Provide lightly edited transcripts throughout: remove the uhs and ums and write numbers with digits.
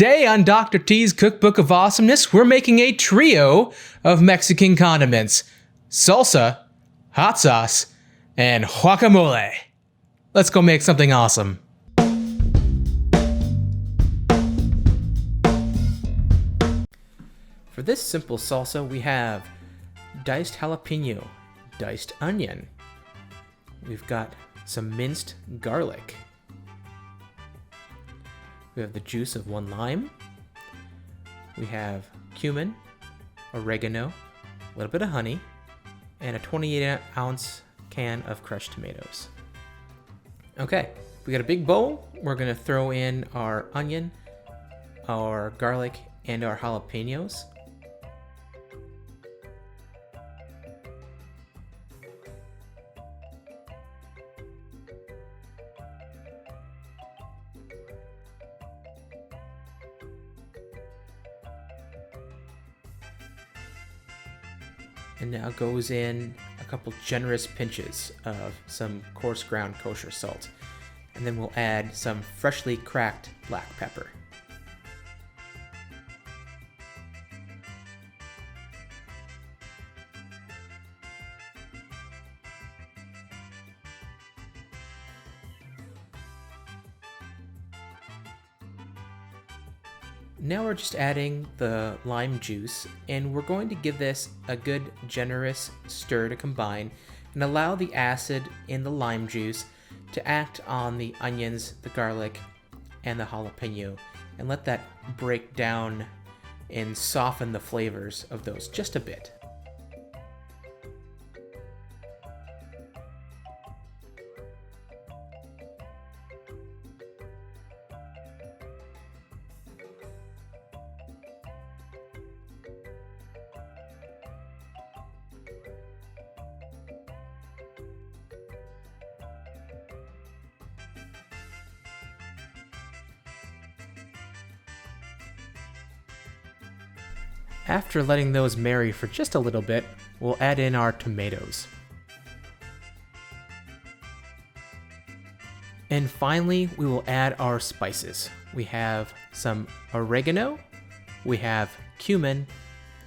Today on Dr. T's Cookbook of Awesomeness, we're making a trio of Mexican condiments: salsa, hot sauce, and guacamole. Let's go make something awesome. For this simple salsa, we have diced jalapeno, diced onion. We've got some minced garlic. We have the juice of 1 lime. We have cumin, oregano, a little bit of honey, and a 28-ounce can of crushed tomatoes. Okay, we got a big bowl. We're gonna throw in our onion, our garlic, and our jalapenos. And now goes in a couple generous pinches of some coarse ground kosher salt. And then we'll add some freshly cracked black pepper. Now we're just adding the lime juice, and we're going to give this a good generous stir to combine and allow the acid in the lime juice to act on the onions, the garlic, and the jalapeno, and let that break down and soften the flavors of those just a bit. After letting those marry for just a little bit, we'll add in our tomatoes. And finally, we will add our spices. We have some oregano, we have cumin,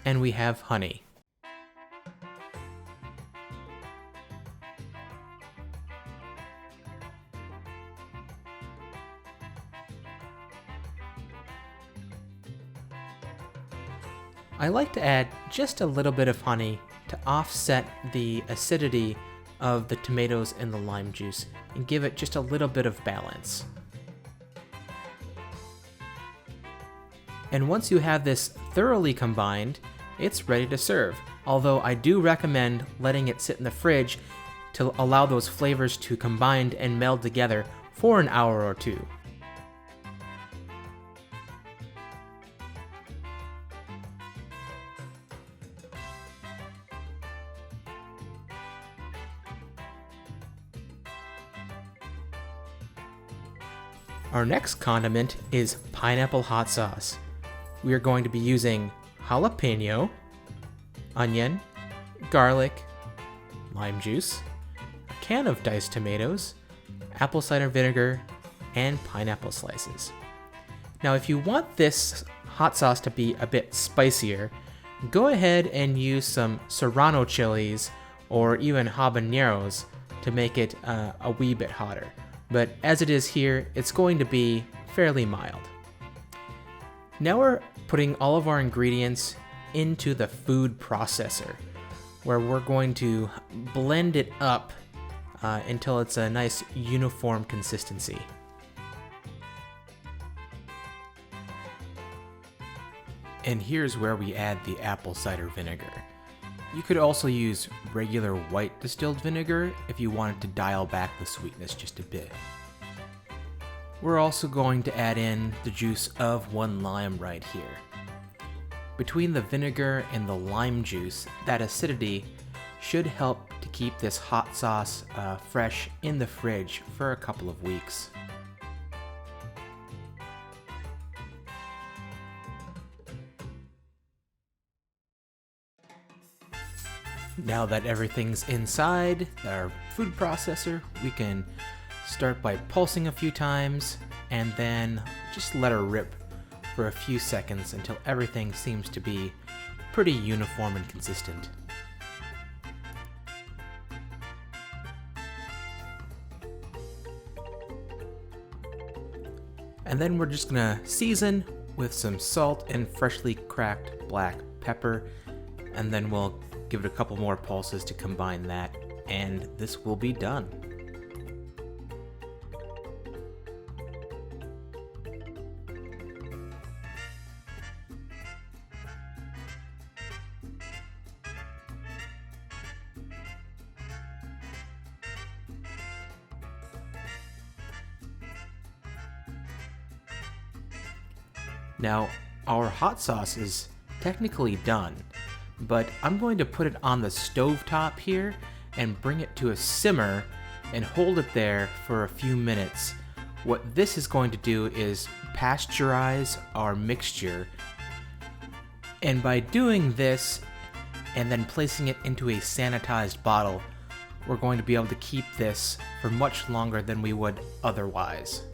and we have honey. I like to add just a little bit of honey to offset the acidity of the tomatoes and the lime juice and give it just a little bit of balance. And once you have this thoroughly combined, it's ready to serve. Although I do recommend letting it sit in the fridge to allow those flavors to combine and meld together for an hour or two. Our next condiment is pineapple hot sauce. We are going to be using jalapeno, onion, garlic, lime juice, a can of diced tomatoes, apple cider vinegar, and pineapple slices. Now, if you want this hot sauce to be a bit spicier, go ahead and use some serrano chilies or even habaneros to make it a wee bit hotter. But as it is here, it's going to be fairly mild. Now we're putting all of our ingredients into the food processor, where we're going to blend it up until it's a nice uniform consistency. And here's where we add the apple cider vinegar. You could also use regular white distilled vinegar if you wanted to dial back the sweetness just a bit. We're also going to add in the juice of 1 lime right here. Between the vinegar and the lime juice, that acidity should help to keep this hot sauce fresh in the fridge for a couple of weeks. Now that everything's inside our food processor, we can start by pulsing a few times and then just let her rip for a few seconds until everything seems to be pretty uniform and consistent. And then we're just gonna season with some salt and freshly cracked black pepper, and then we'll give it a couple more pulses to combine that, and this will be done. Now, our hot sauce is technically done, but I'm going to put it on the stovetop here and bring it to a simmer and hold it there for a few minutes. What this is going to do is pasteurize our mixture, and by doing this and then placing it into a sanitized bottle, we're going to be able to keep this for much longer than we would otherwise.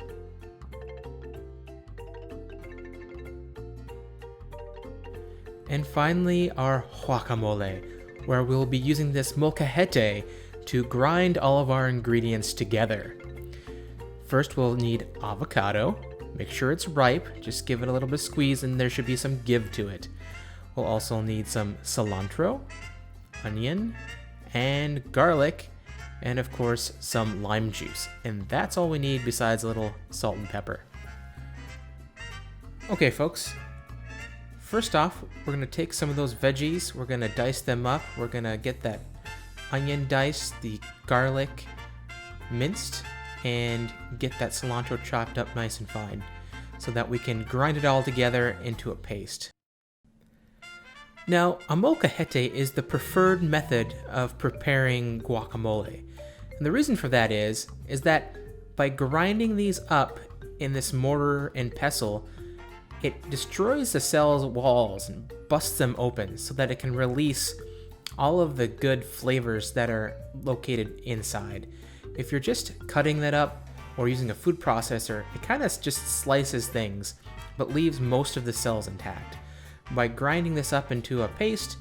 And finally, our guacamole, where we'll be using this molcajete to grind all of our ingredients together. First, we'll need avocado. Make sure it's ripe, just give it a little bit of squeeze and there should be some give to it. We'll also need some cilantro, onion, and garlic, and of course some lime juice. And that's all we need besides a little salt and pepper. Okay folks, first off, we're going to take some of those veggies, we're going to dice them up, we're going to get that onion diced, the garlic minced, and get that cilantro chopped up nice and fine so that we can grind it all together into a paste. Now, a molcajete is the preferred method of preparing guacamole. And the reason for that is that by grinding these up in this mortar and pestle, it destroys the cell's walls and busts them open so that it can release all of the good flavors that are located inside. If you're just cutting that up or using a food processor, it kind of just slices things but leaves most of the cells intact. By grinding this up into a paste,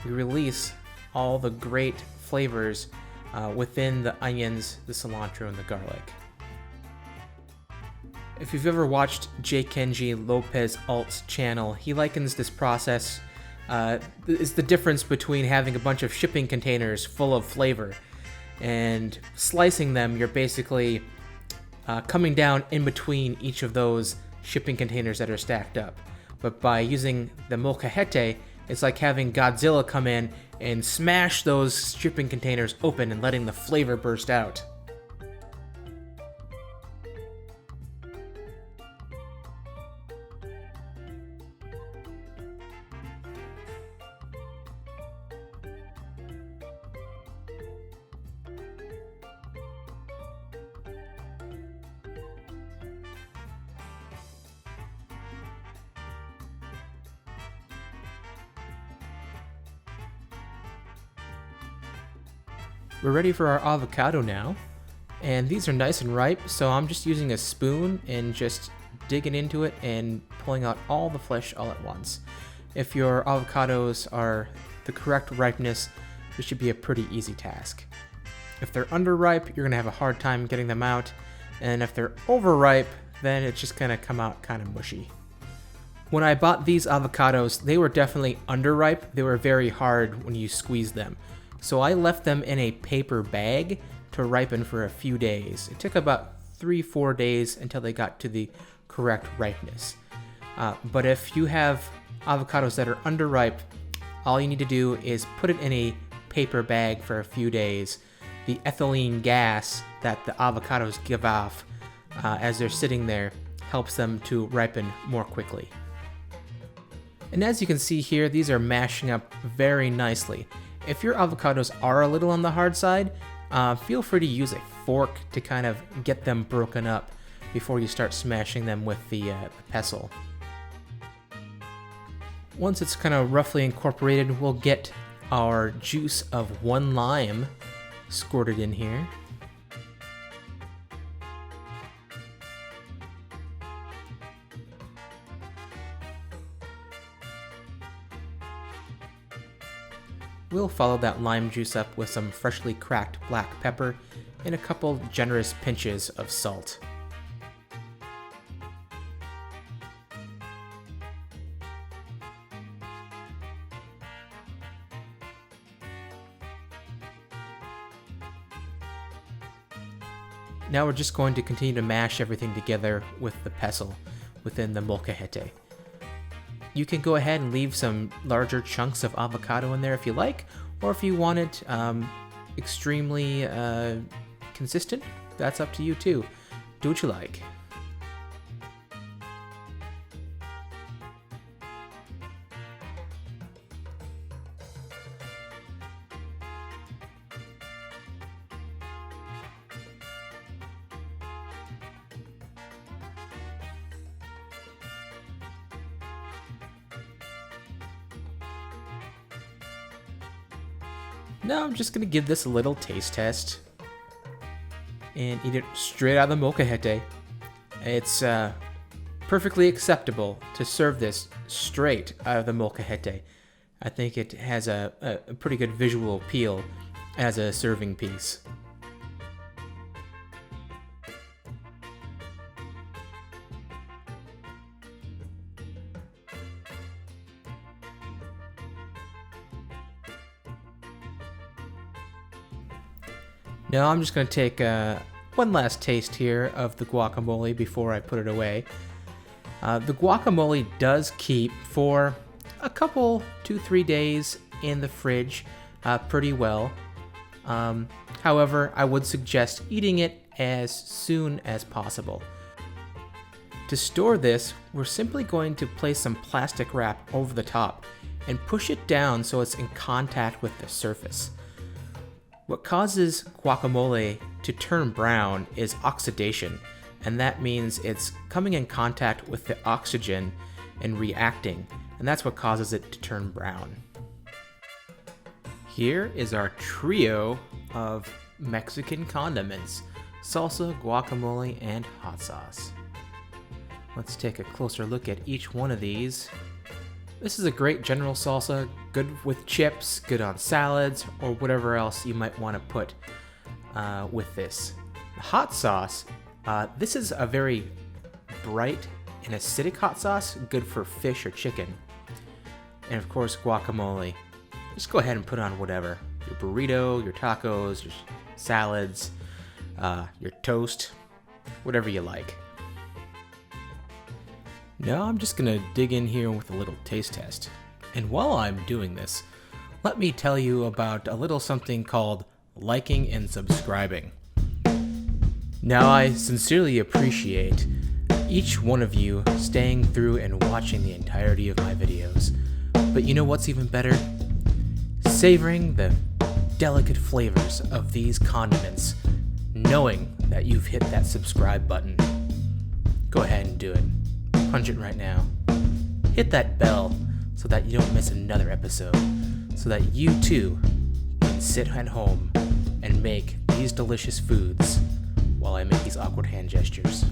we release all the great flavors within the onions, the cilantro, and the garlic. If you've ever watched J. Kenji Lopez Alt's channel, he likens this process is the difference between having a bunch of shipping containers full of flavor and slicing them. You're basically coming down in between each of those shipping containers that are stacked up. But by using the molcajete, it's like having Godzilla come in and smash those shipping containers open and letting the flavor burst out. We're ready for our avocado now, and these are nice and ripe, so I'm just using a spoon and just digging into it and pulling out all the flesh all at once. If your avocados are the correct ripeness, this should be a pretty easy task. If they're underripe, you're gonna have a hard time getting them out, and if they're overripe, then it's just gonna come out kind of mushy. When I bought these avocados, they were definitely underripe. They were very hard when you squeeze them. So I left them in a paper bag to ripen for a few days. It took about 3-4 days until they got to the correct ripeness. But if you have avocados that are underripe, all you need to do is put it in a paper bag for a few days. The ethylene gas that the avocados give off as they're sitting there helps them to ripen more quickly. And as you can see here, these are mashing up very nicely. If your avocados are a little on the hard side, feel free to use a fork to kind of get them broken up before you start smashing them with the pestle. Once it's kind of roughly incorporated, we'll get our juice of 1 lime squirted in here. We'll follow that lime juice up with some freshly cracked black pepper and a couple generous pinches of salt. Now we're just going to continue to mash everything together with the pestle within the molcajete. You can go ahead and leave some larger chunks of avocado in there if you like, or if you want it extremely consistent, that's up to you too. Do what you like. Now I'm just going to give this a little taste test and eat it straight out of the molcajete. It's perfectly acceptable to serve this straight out of the molcajete. I think it has a pretty good visual appeal as a serving piece. Now I'm just going to take one last taste here of the guacamole before I put it away. The guacamole does keep for a couple, 2-3 days in the fridge pretty well. However, I would suggest eating it as soon as possible. To store this, we're simply going to place some plastic wrap over the top and push it down so it's in contact with the surface. What causes guacamole to turn brown is oxidation, and that means it's coming in contact with the oxygen and reacting, and that's what causes it to turn brown. Here is our trio of Mexican condiments: salsa, guacamole, and hot sauce. Let's take a closer look at each one of these. This is a great general salsa, good with chips, good on salads, or whatever else you might want to put with this. The hot sauce, this is a very bright and acidic hot sauce, good for fish or chicken. And of course, guacamole. Just go ahead and put on whatever. Your burrito, your tacos, your salads, your toast, whatever you like. Now I'm just going to dig in here with a little taste test. And while I'm doing this, let me tell you about a little something called liking and subscribing. Now I sincerely appreciate each one of you staying through and watching the entirety of my videos. But you know what's even better? Savoring the delicate flavors of these condiments, knowing that you've hit that subscribe button. Go ahead and do it. Punch it right now. Hit that bell so that you don't miss another episode, so that you too can sit at home and make these delicious foods while I make these awkward hand gestures.